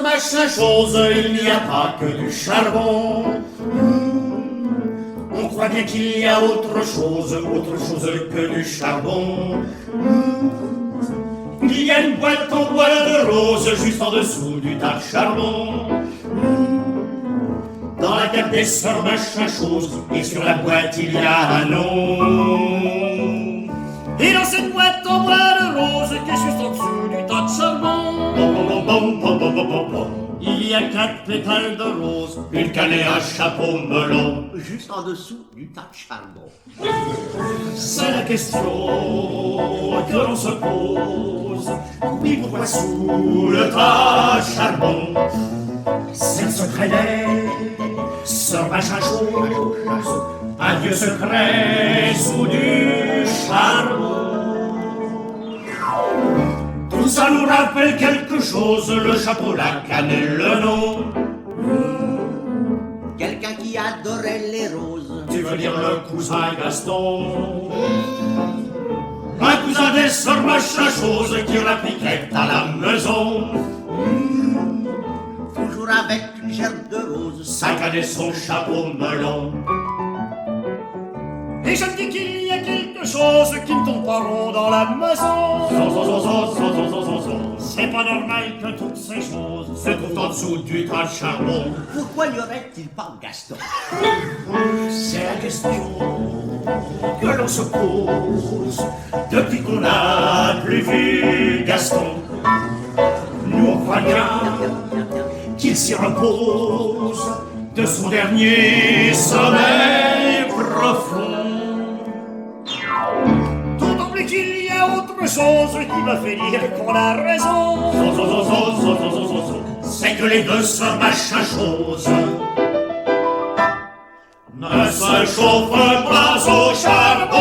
machin chose, il n'y a pas que du charbon. On croit bien qu'il y a autre chose que du charbon. Il y a une boîte en bois de rose juste en dessous du tas de charbon. Dans la cave des sœurs machin chose, et sur la boîte il y a un nom. Et dans cette boîte en bois de rose qui est juste en dessous du tas de charbon, il y a 4 pétales de rose, une canne et un chapeau melon. Juste en dessous du tas de charbon. C'est la question que l'on se pose. Oui, pourquoi sous le tas de charbon? C'est le secret des sœurs machin chose, un vieux secret sous du charbon. Tout ça nous rappelle quelque chose, le chapeau, la canne et le nom. Quelqu'un qui adorait les roses. Tu veux dire le cousin Gaston? Un cousin des sœurs machin chose qui l'appliquait à la maison. Toujours avec une gerbe de rose. Sa canne et son chapeau melon. Et je me dis qu'il y a quelque chose qui ne tombe pas rond dans la maison. C'est pas normal que toutes ces choses se trouvent en dessous du tas de charbon. Pourquoi n'y aurait-il pas Gaston? C'est la question que l'on se pose depuis qu'on n'a plus vu Gaston. Nous on croit bien qu'il s'y repose de son dernier sommeil profond. D'autant plus qu'il y a autre chose qui me fait dire qu'on a raison. C'est que les deux sœurs machin chose ne se chauffent pas au charbon.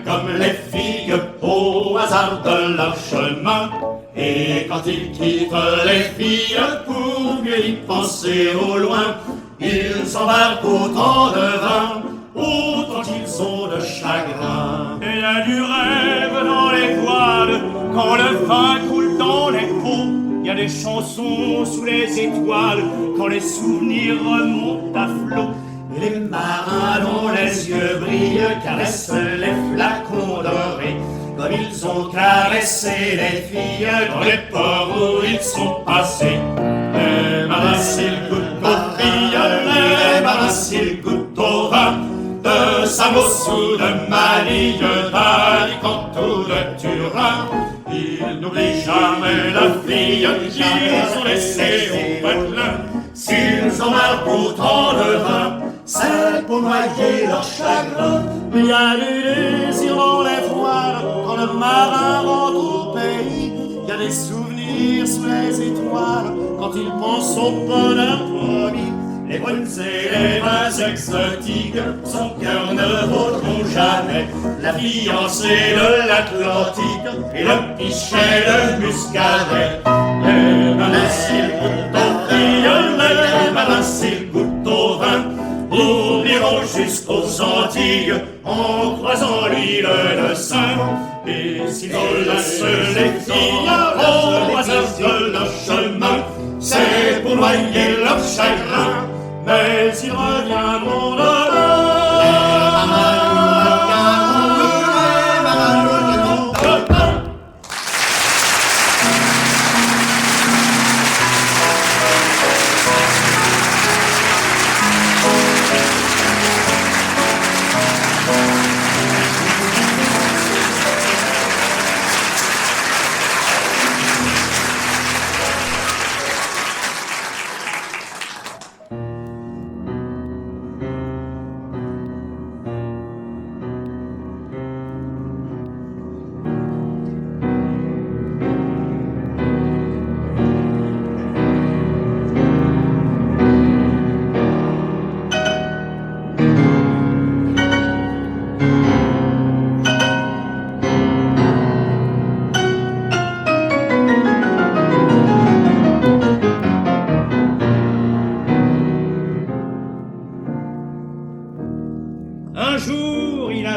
Comme les filles au hasard de leur chemin. Et quand ils quittent les filles pour mieux y penser au loin, ils s'embarquent autant de vin, autant qu'ils ont de chagrin. Et il y a du rêve dans les voiles, quand le vin coule dans les pots. Il y a des chansons sous les étoiles, quand les souvenirs remontent à flot. Les marins dont les yeux brillent caressent les flacons dorés, comme ils ont caressé les filles dans les ports où ils sont passés. Les marins s'ils goûtent aux filles, les marins s'ils goûtent au vin, de Samos ou de Manille, d'Alicante ou de Turin, ils n'oublient jamais la fille qu'ils ont laissée au patelin. S'ils en marquent autant de vin, c'est pour noyer leur chagrin. Il y a du désir dans les voiles quand le marin rentre au pays. Il y a des souvenirs sous les étoiles quand il pense au bonheur promis. Les brunes et les vins exotiques, son cœur ne vaudront jamais la fiancée de l'Atlantique et le pichet de Muscadet. Les marins s'ils goûtent aux filles, les marins s'ils goûtent au vin, oublieront jusqu'aux Antilles en croisant l'île de Saint. Et s'ils laissent les filles au hasard de leur chemin, c'est pour noyer leur chagrin, mais ils reviendront demain.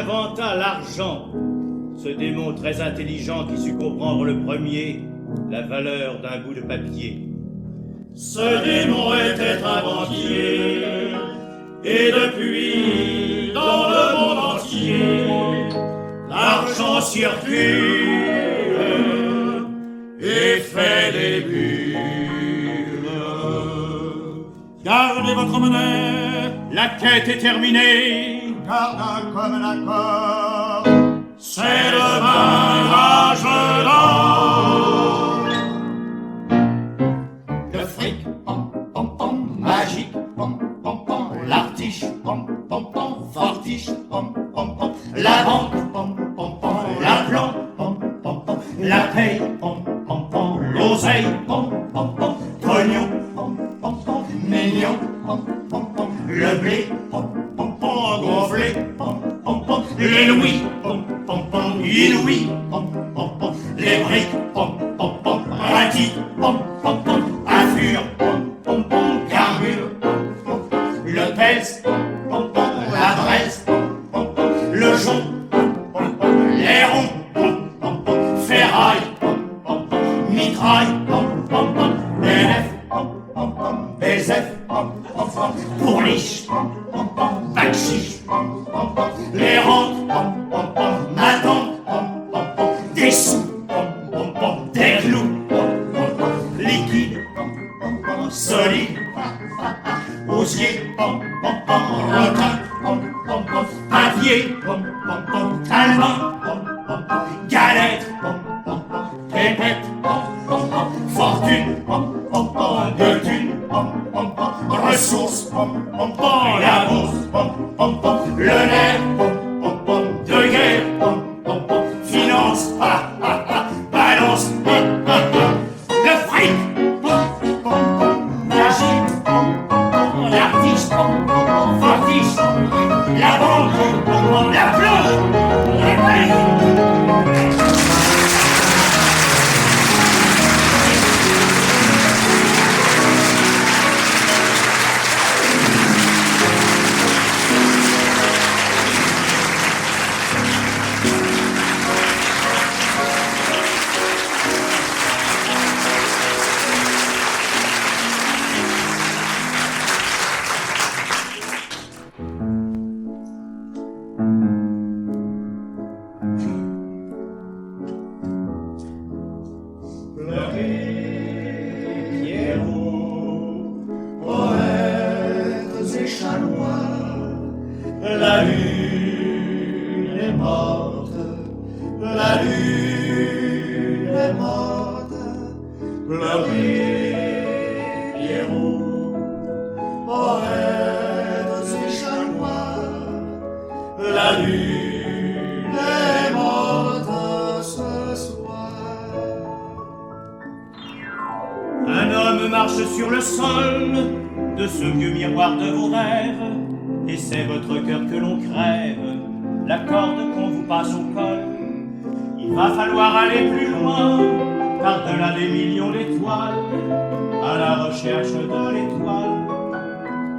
inventa l'argent, ce démon très intelligent qui sut comprendre le premier la valeur d'un bout de papier. Ce démon était un banquier, et depuis, dans le monde entier, l'argent circule et fait des bulles. Gardez votre monnaie, La quête est terminée. garde comme l'accord, c'est le barrage d'or. Le fric, pom, pom, pom, magique, pom, pom, pom, l'artiche, pom, pom, pom, fortiche, pom, pom, pom, la banque, pom, pom, pom, la planque, pom, pom, pom, la paye, pom, pom, pom, l'oseille, pom, pom, pom, pognon, pom, pom, pom, mignon, pom, pom, pom, le blé, pom, pom, pom, gonflé, pom, pom, pom, les louis, pom, pom, pom, inouïs, pom, pom, pom, les briques, pom, pom, pom, ratis, pom, pom, pom, affure, pom, pom, pom, carbure, pom, pom, pom, le pèse, pom, pom, pom, la braise, pom, pom, pom, le jonc, pom, pom, pom, les ronds, pom, pom, pom, ferraille, pom, pom, pom, mitraille, pom, pom, pom, BNF, pom, pom, pom, BZF, pom, pom, pom, pourliche, pom, pom, pom, bac chiche, pom, pom, pom, les rentes, pom, pom, pom, m'attendent, pom, pom, pom, des sous, pom, pom, pom, des clous, pom, pom, pom, liquide, pom, pom, pom, solide, osier, pom, pom, pom, requin, pom, pom, pom, papier, pom, pom, pom, talent, pom, pom, pom, galette, pom, pom, pom, pépette, pom, pom, pom, fortune, pom, pom, pom, de thunes, pom, pom, pom, ressources, pom, pom, pom, la bourse, pom, pom, pom, le nerf, pom, pom, pom, de guerre, pom, pom, pom, finance, balance, le fric, pom, pom, pom, magie, pom, pom, pom, l'artiste, pom, pom, pom, fortiche, la banque, pom, pom, la planche, les briques. La lune est morte, la lune est morte, pleurez, Pierrot, poètes et chanoines, la lune est morte ce soir. Un homme marche sur le sol de ce vieux miroir de vos rêves, et c'est votre cœur que l'on crève, la corde qu'on vous passe au col. Il va falloir aller plus loin, par-delà des millions d'étoiles, à la recherche de l'étoile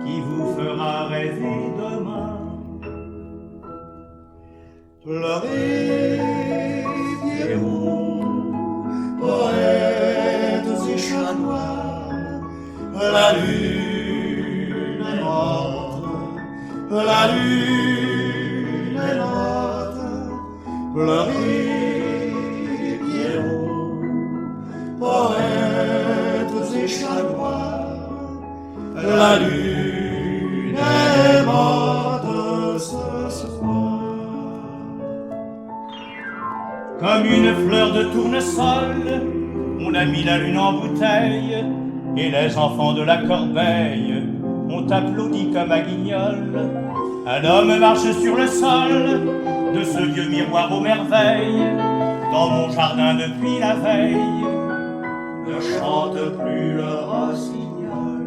qui vous fera rêver demain. Pleurez, Pierrot, poètes et chanoines, la lune est morte, la lune est morte. Pleurez, Pierrot, poètes et chanoines, la lune est morte ce soir. Comme une fleur de tournesol, on a mis la lune en bouteille, et les enfants de la corbeille ont applaudi comme à Guignol. Un homme marche sur le sol de ce vieux miroir aux merveilles, dans mon jardin depuis la veille, ne chante plus le rossignol.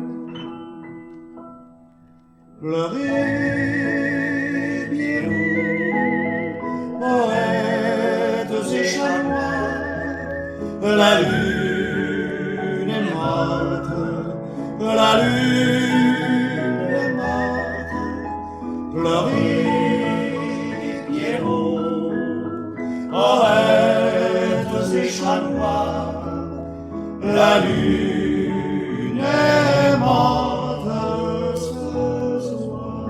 Pleurez, Pierrot, poètes et chanoines, la lune est morte, la lune est morte. Pleurez, Pierrot, La lune est morte ce soir.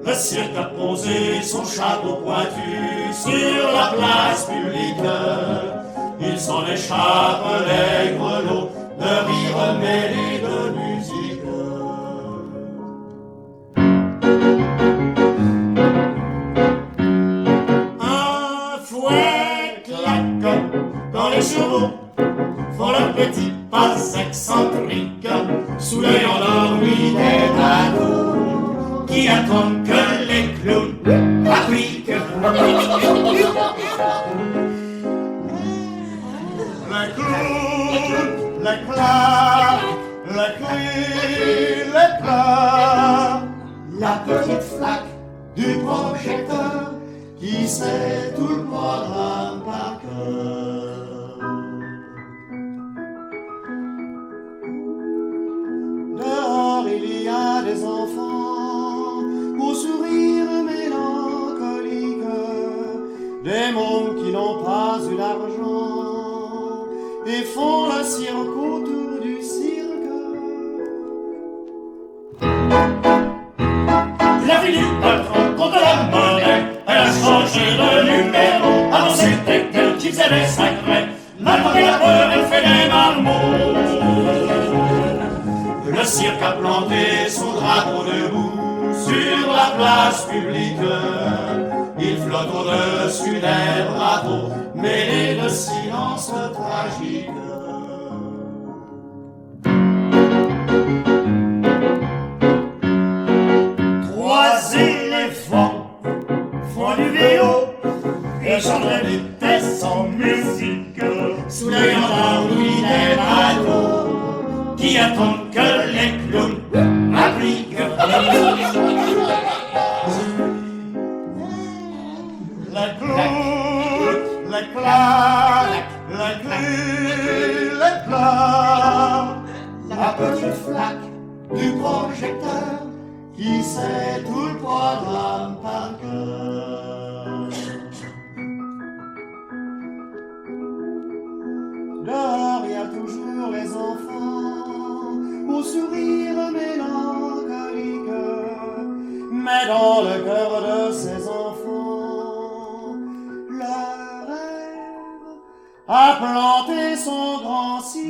Le cirque a posé son chapeau pointu sur la place publique. Il s'en échappe les grelots de rire mêlés de musique. Un fouet claque quand les chevaux font leur petit pas excentrique sous l'œil endormi des badauds qui attendent que les clowns appliquent. Les clowns, les claques, les cris, les plats, La petite flaque du projecteur qui sait tout le programme par cœur. Dehors il y a des enfants au sourire mélancolique, des mômes qui n'ont pas eu d'argent et font le cirque autour du cirque. La fille du patron compte la monnaie, elle a changé de numéro. Avant c'était elle qui faisait les sacrés, maintenant qu'elle a peur, elle fait des marmots. Le cirque a planté son drapeau debout sur la place publique. Il flotte au-dessus des drapeaux, mêlés de silence tragique. Trois éléphants font du vélo et chantent de vitesse en musique sous l'œil endormi des bateaux qui attendent que les clowns appliquent. Les clowns, les claques, les cris, les plats, La petite flaque du projecteur qui sait tout le programme par cœur. Dehors, il y a toujours les enfants au sourire mélancolique, mais dans le cœur de ces enfants, leur rêve a planté son grand cirque.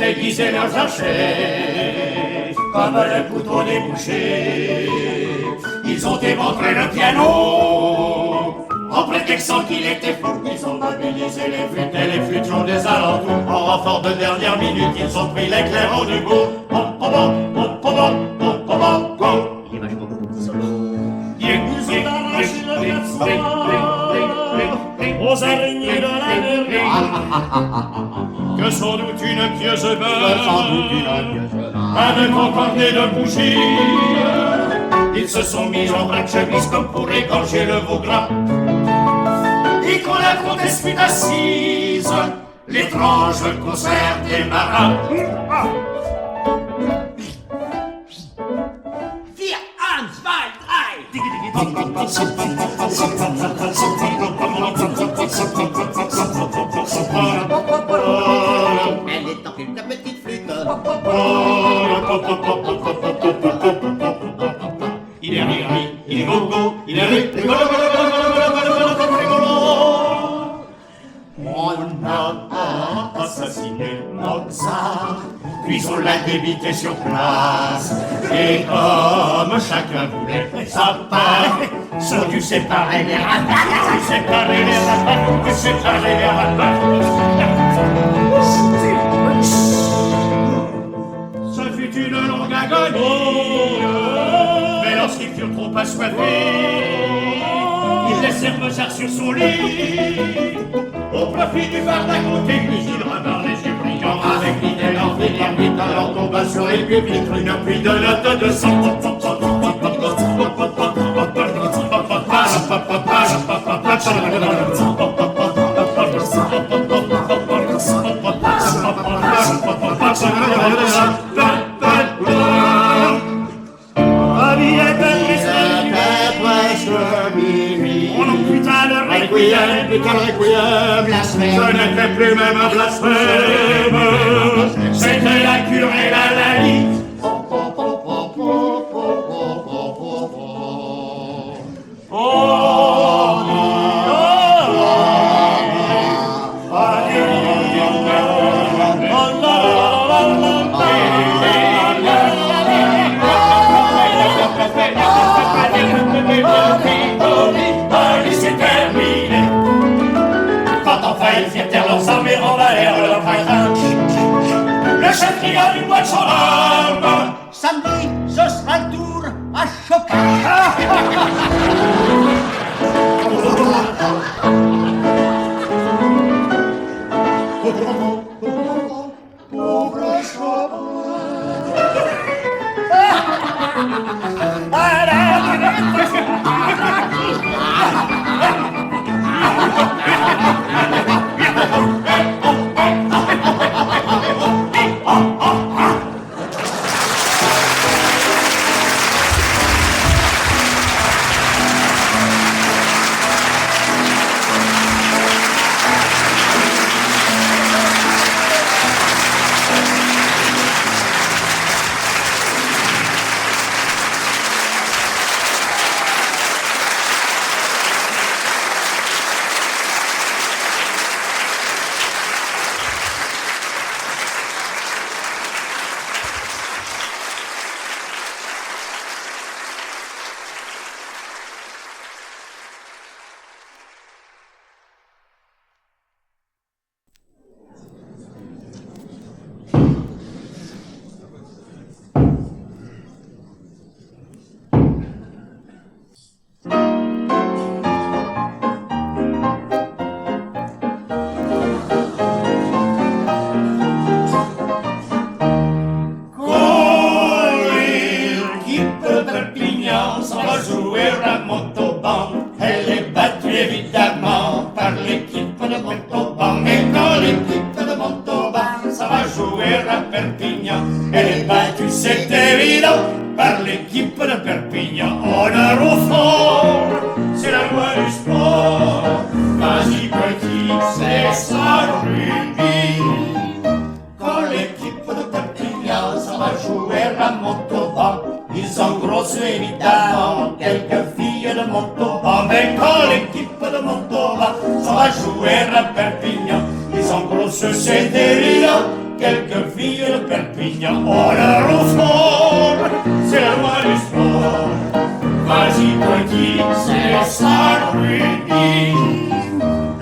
Aiguiser leurs archers comme les couteaux des bouchers. Ils ont éventré le piano en prétextant qu'il était fou. Ils ont mobilisé les flûtes et les flûtions des alentours. En renfort de dernière minute, ils ont pris l'éclair au Dubourg. Il est vachement beaucoup de solo. Ils ont arraché le 400 aux araignées de la verrière. Que sans doute une pieuse Que sans doute une meurt, pieuse avec encore des deux bougies. Ils se sont mis en bras de chemise comme pour égorger le veau gras. Et quand la comtesse fut assise, l'étrange concert démarra. Vier, un, zwei, drei. Elle est en une petite flûte. Il est rire, il est gogo, il est rire, rigolo, rigolo. On a assassiné Mozart, puis on l'a débité sur place. Et comme chacun voulait sa part, sont dû séparer les rapaces, dû séparer les rapaces, dû séparer les rapaces. Ce fut une longue agonie, mais lorsqu'ils furent trop assoiffés, ils laissèrent Mozart sur son lit. Au profit du bar d'à côté, puis ils revinrent les yeux brillants, avec l'idée d'en finir vite, alors tomba sur les pupitres une pluie de notes de sang. On en putain le requiem, putain le requiem, blasphème. Ce n'était plus même un blasphème, c'était la cure et la laïque. C'est terminé. Quand enfin ils firent taire leurs armes et emballèrent leur chagrin, le chef cria d'une voix de gendarme: Samedi, ce sera le tour à Chopin. évidemment par l'équipe de Montauban. Et quand l'équipe de Montauban ça va jouer à Perpignan, elle est battue, c'est évident, par l'équipe de Perpignan. Honneur au fort, c'est la loi du sport. Vas-y petit, c'est ça le rugby. Quand l'équipe de Perpignan ça va jouer à Montauban, ils engrossent évidemment quelques filles de Montauban. Mais quand l'équipe de Montauban ça va jouer à Perpignan, ils engrossent, c'est évident, quelques filles de Perpignan. Oh leur au fort, c'est la loi du sport. Vas-y petit, c'est ça le rugby.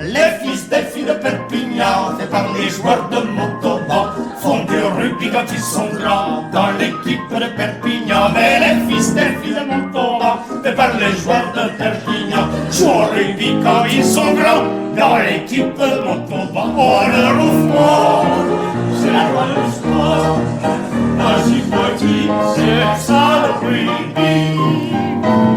Les fils des filles de Perpignan, faits par les joueurs de Montauban, font du rugby quand ils sont grands dans l'équipe de Perpignan. Mais les fils des filles de Montauban, faits par les joueurs de Perpignan, jouent au rugby quand ils sont grands. Dans l'équipe de Montauban, on leur offre. C'est la loi du sport. Vas-y petit, c'est ça le rugby.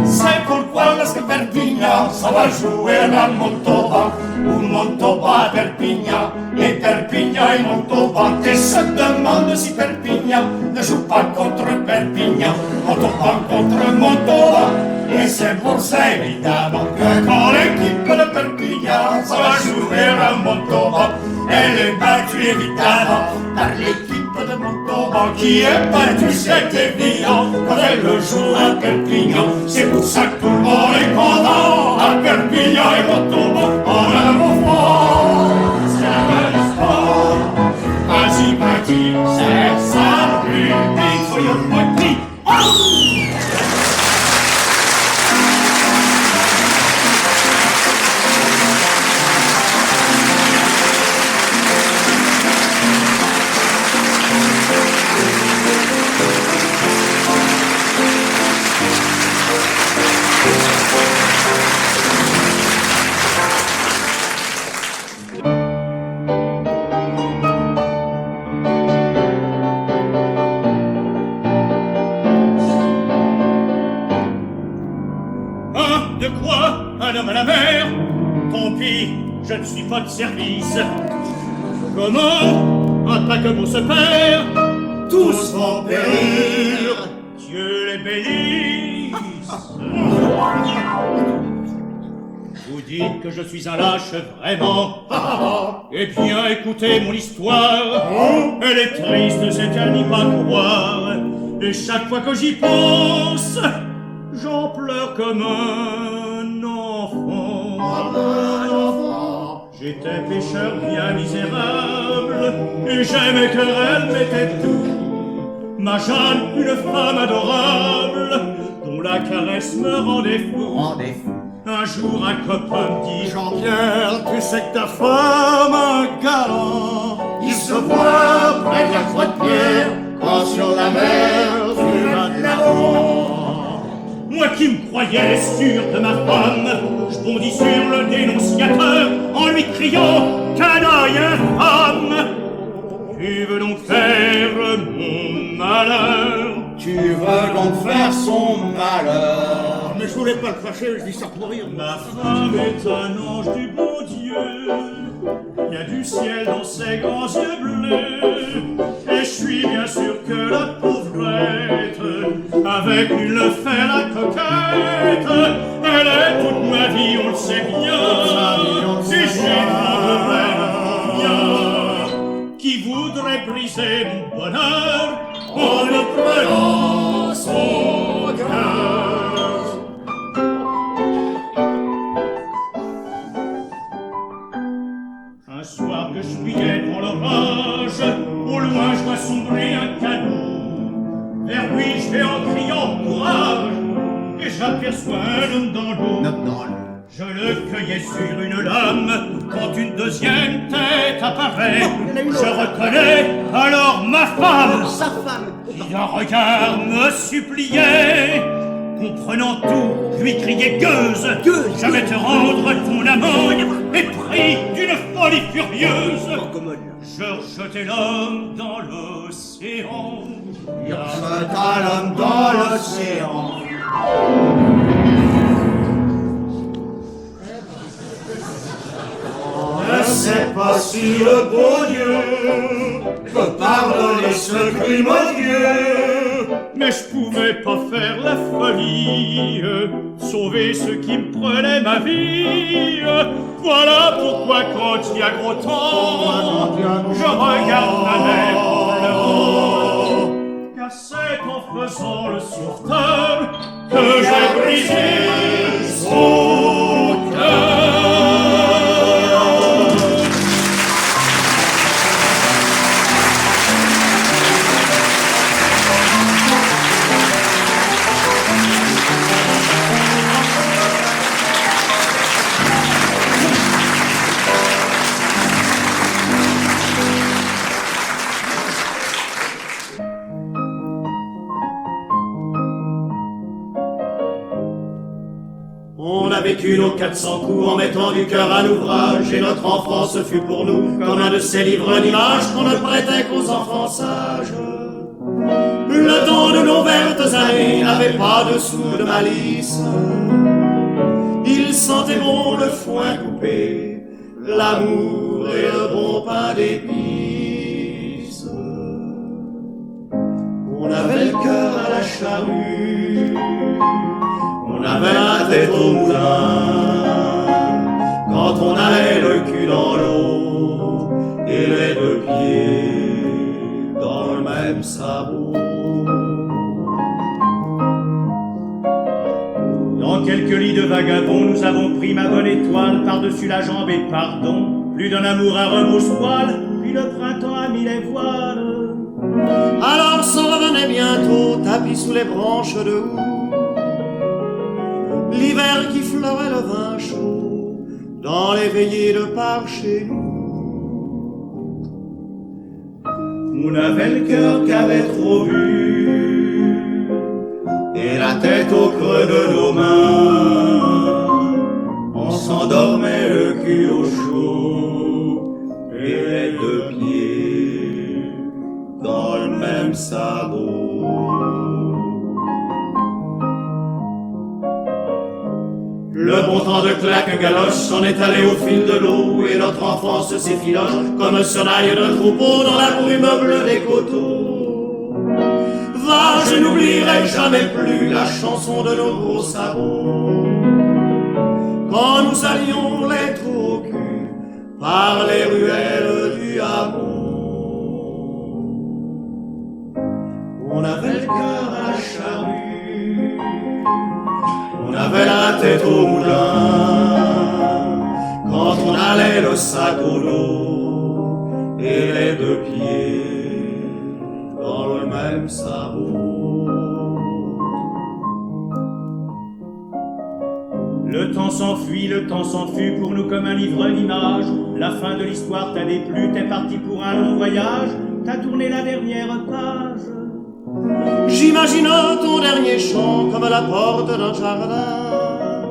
C'est pourquoi lorsque Perpignan s'en va jouer à Montauban, ou Montauban à Perpignan, et Perpignan et Montauban, et se demande si Perpignan ne joue pas contre Perpignan, Montauban contre Montauban. Et c'est pour ça évidemment que quand l'équipe de Perpignan s'en va jouer à Montauban, elle est battue évidemment par l'équipe de Montauban qui est battue, c'est évident, quand elle joue à Perpignan. C'est pour ça que tout le monde est content, à Perpignan et Montauban, en un mouvement. C'est la gueule du sport, vas-y petit, c'est ça le rugby, soyons petits. De quoi un homme à la mer? Tant pis, je ne suis pas de service. Comment un paquebot se perd? Tous vont périr. Dieu les bénisse. Vous dites que je suis un lâche, vraiment? Eh bien, écoutez mon histoire. Elle est triste, c'est à n'y pas croire. Et chaque fois que j'y pense, j'en pleure comme un enfant. J'étais pécheur bien misérable, et j'aimais qu'elle m'était tout. Ma Jeanne, une femme adorable, dont la caresse me rendait fou. Un jour un copain me dit: Jean-Pierre, tu sais que ta femme a un galant. Il se voit près de la croix de pierre, quand sur la mer tu vas de là-haut. Moi qui me croyais sûr de ma femme, je bondis sur le dénonciateur en lui criant: canaille infâme, tu veux donc faire mon malheur? Tu veux donc faire son malheur. Mais je voulais pas le fâcher, je dis ça pour rire. Ma femme est un ange du bon Dieu, il y a du ciel dans ses grands yeux bleus, et je suis bien sûr que la pauvrette, avec une fait la coquette, elle est toute ma vie, on le sait bien, si j'éprouverais bien, qui voudrait briser mon bonheur en le prenant son cœur. Un soir que je fuyais dans l'orage, au loin je vois sombrer un canot. Vers lui je vais en criant courage, et j'aperçois un homme dans l'eau. Je le cueillais sur une lame, quand une deuxième tête apparaît. Je reconnais alors ma femme, qui d'un regard me suppliait. Comprenant tout, je lui criai: Gueuse, je vais te rendre ton amant. Et pris d'une folie furieuse, je rejetai l'homme dans l'océan. Il rejeta l'homme dans l'océan. Ne sais pas si le beau Dieu peut pardonner ce crime odieux. Mais je pouvais pas faire la folie, sauver ceux qui me prenaient ma vie. Voilà pourquoi quand il y a gros temps, je regarde la mer en pleurant. Car c'est en faisant le sauveteur que j'ai brisé son cœur. On a vécu nos 400 coups en mettant du cœur à l'ouvrage, et notre enfance fut pour nous comme un de ces livres d'images qu'on ne prêtait qu'aux enfants sages. Le temps de nos vertes années n'avait pas de sou de malice. Il sentait bon le foin coupé, l'amour et le bon pain d'épices. On avait le cœur à la charrue, on avait la tête au moulin, quand on allait le cul dans l'eau et les deux pieds dans le même sabot. Dans quelques lits de vagabonds, nous avons pris ma bonne étoile par-dessus la jambe et pardon. Plus d'un amour à rebrousse-poil, puis le printemps a mis les voiles. Alors s'en revenait bientôt, tapis sous les branches de houx, l'hiver qui fleurait le vin chaud dans les veillées de par chez nous. On avait le cœur qu'avait trop bu et la tête au creux de nos mains. On s'endormait le cul au chaud et les deux pieds dans le même sabot. Le bon temps de claque galoche s'en est allé au fil de l'eau, et notre enfance s'effiloche comme sonnaille de troupeau dans la brume bleue des coteaux. Va, je n'oublierai jamais plus la chanson de nos gros sabots, quand nous allions les trous au cul par les ruelles du hameau. On avait le cœur à la charrue, on avait la tête au moulin, quand on allait le sac au dos et les deux pieds dans le même sabot. Le temps s'enfuit, le temps s'enfuit pour nous comme un livre d'image. La fin de l'histoire t'a déplu, t'es parti pour un long voyage, t'as tourné la dernière page. J'imagine ton dernier chant comme la porte d'un jardin,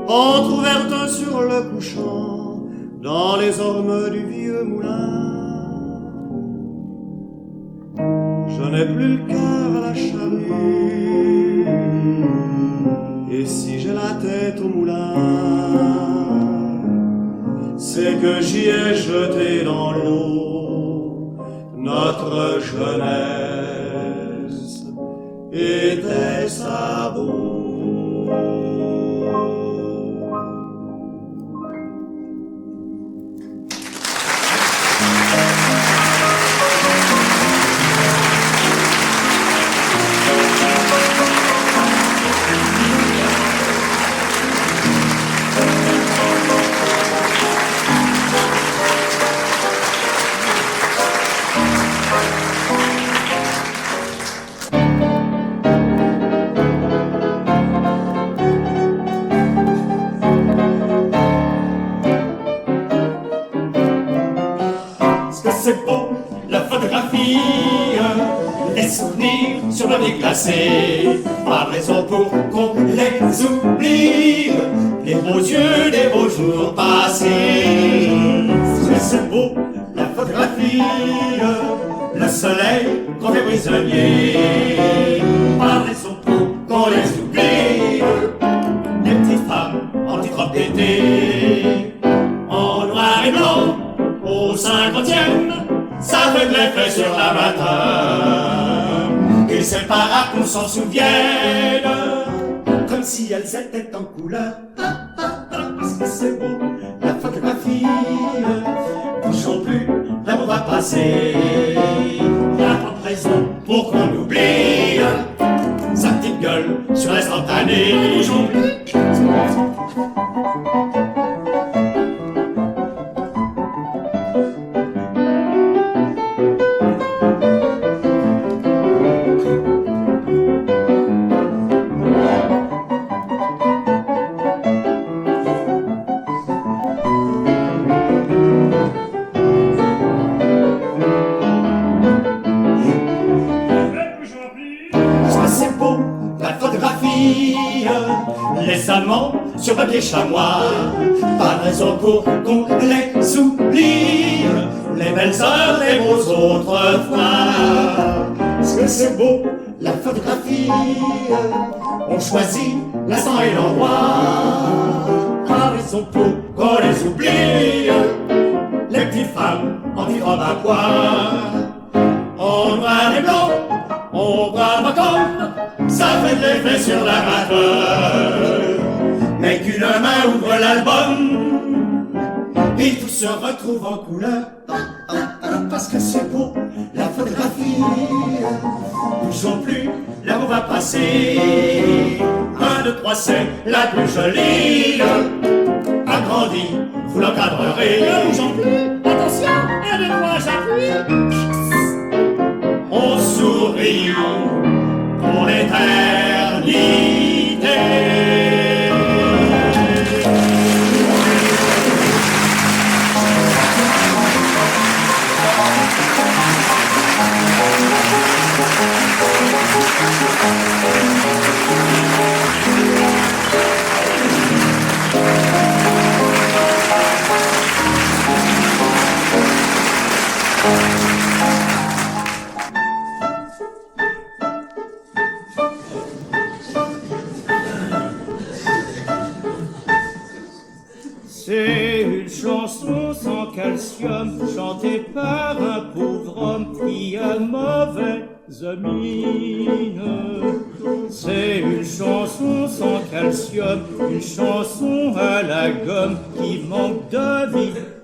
entrouverte sur le couchant dans les ormes du vieux moulin. Je n'ai plus le cœur à la charrue, et si j'ai la tête au moulin, c'est que j'y ai jeté dans l'eau notre jeunesse et tes sabots. C'est beau, la photographie, les souvenirs sur le nez glacé, pas de raison pour qu'on les oublie, les beaux yeux des beaux jours passés. C'est beau, la photographie, le soleil qu'on fait prisonnier, pas de raison pour qu'on les oublie, les petites femmes en petite robe d'été, en noir et blanc, au 50e, ça fait de l'effet sur la matin. Et c'est pas rare qu'on s'en souvienne, comme si elles étaient en couleur. Parce que c'est beau, la photographie, bougeons plus, l'amour va passer. Y'a pas de raison pour qu'on oublie sa petite gueule sur l'instantané. Bougeons plus. Les sur papier chamois. Pas de raison pour qu'on les oublie, les belles heures, les beaux autrefois. Parce que c'est beau, la photographie, on choisit l'instant et l'endroit. Pas de raison pour qu'on les oublie, les petites femmes en petites robes à pois. En noir et blanc, on voit ma comme ça fait de l'effet sur la graveur. Mais qu'une main ouvre l'album, et tout se retrouve en couleur. Parce que c'est beau, la photographie. Bougeons plus, l'amour va passer. 1, 2, 3, c'est la plus jolie. Agrandie, vous l'encadrerez. Ne bougeons plus, attention, 1, 2, 3, j'appuie. On sourit pour l'éternité. C'est une chanson sans calcium, chantée par un pauvre homme qui a mauvaise mine. C'est une chanson sans calcium, une chanson à la gomme qui manque de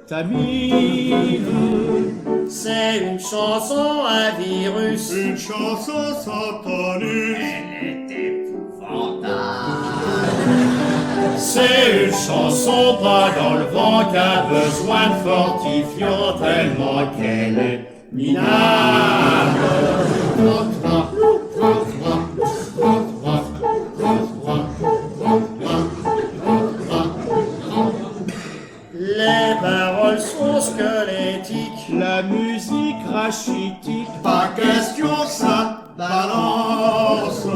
vitamine. C'est une chanson à virus, Une chanson sans tonus. C'est une chanson pas dans le vent qui a besoin de fortifiant tellement qu'elle est minable. les paroles sont squelettiques. La musique rachitique, Pas question ça balance.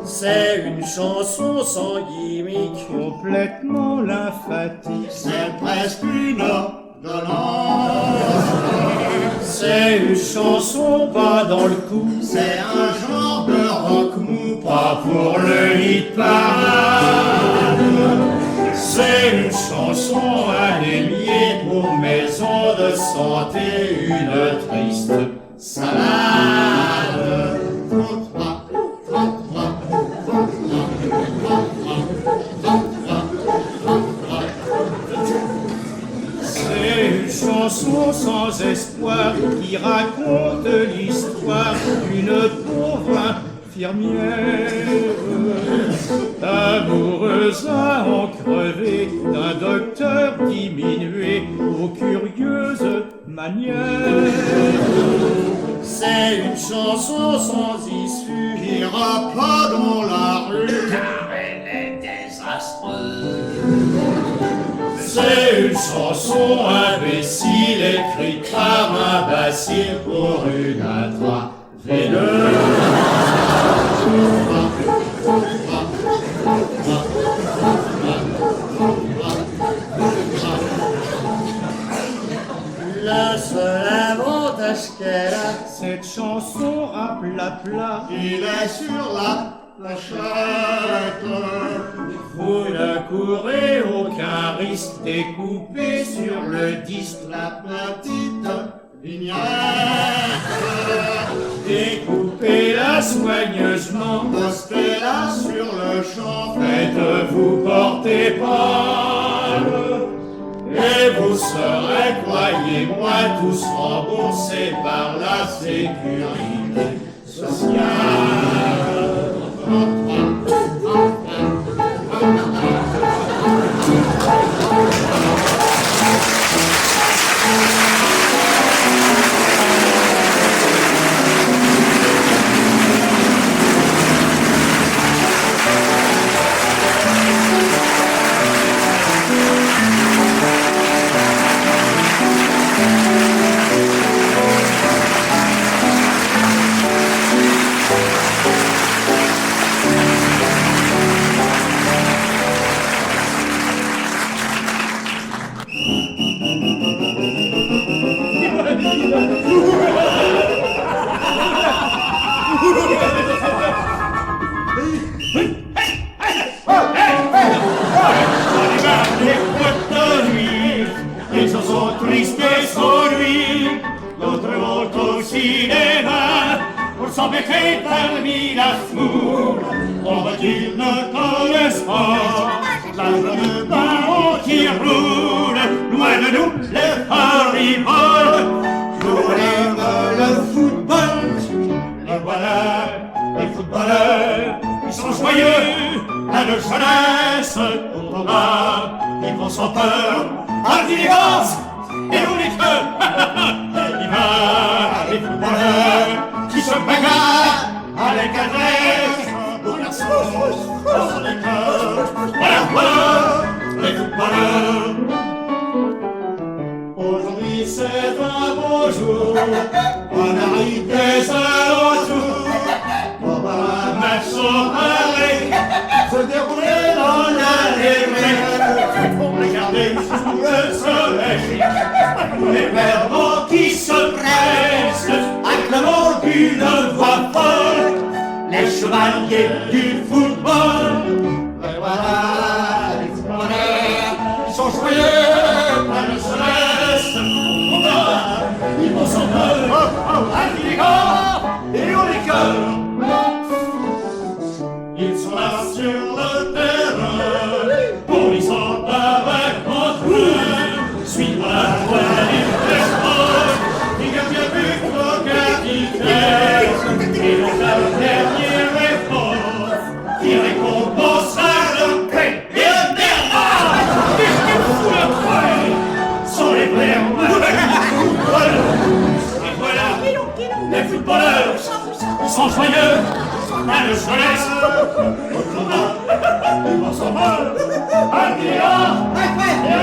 C'est une chanson sans gimmick. complètement lymphatique. C'est presque une ordonnance. C'est une chanson pas dans le coup. C'est un genre de rock mou, pas pour le hit parade. C'est une chanson anémiée pour maison de santé, une triste salade. C'est une chanson sans espoir qui raconte l'histoire d'une pauvre infirmière, amoureuse à en crever d'un docteur diminué aux curieuses manières. C'est une chanson sans issue. Ira pas dans la rue, car elle est désastreuse. c'est une chanson imbécile écrite par un bacille pour une intraveineuse. Le seul avantage qu'elle a, Cette chanson à plat, Il est sur la planchette. vous ne courez aucun risque découpé sur le disque. La petite vignette, Découpez-la soigneusement, postez-la sur le champ, faites-vous porter pâle, et vous serez, croyez-moi, tous remboursés par la sécurité sociale. Ils se sont tristés sur lui, l'autre monte au cinéma pour s'embêter parmi la foule. On voit qu'ils ne connaissent pas la jeune baron qui roule, loin de nous les fariboles. Nous on aime le football, et voilà les footballeurs, ils sont joyeux, plein de jeunesse, au combat, ils vont sans peur. Intelligence et unique. Il va les footballeurs qui se bagarrent avec adresse pour la sauce dans les cœurs. Voilà, voilà les footballeurs. Aujourd'hui c'est un beau jour, on arrive des alentours. On va un match sans arrêt se dérouler dans l'allée. Pour regarder sous le soleil, les verbaux qui se pressent, acclamant d'une voix folle, les chevaliers du football. Et voilà les footballeurs, ils sont joyeux, plein de céleste. Ils vont s'en peur, intelligents et au liqueur. Ils sont là sur le terrain, polissant avec entre eux, suivant la voie du sport, qui gagne bien plus qu'au capitaine, et donc le dernier effort, qui récompensera leur paix. Et le dernier, qu'est-ce qu'il fout le poing sont les verts. Et voilà, les footballeurs, ils sont joyeux, plein de jeunesse. Ils vont s'en vol, un client, et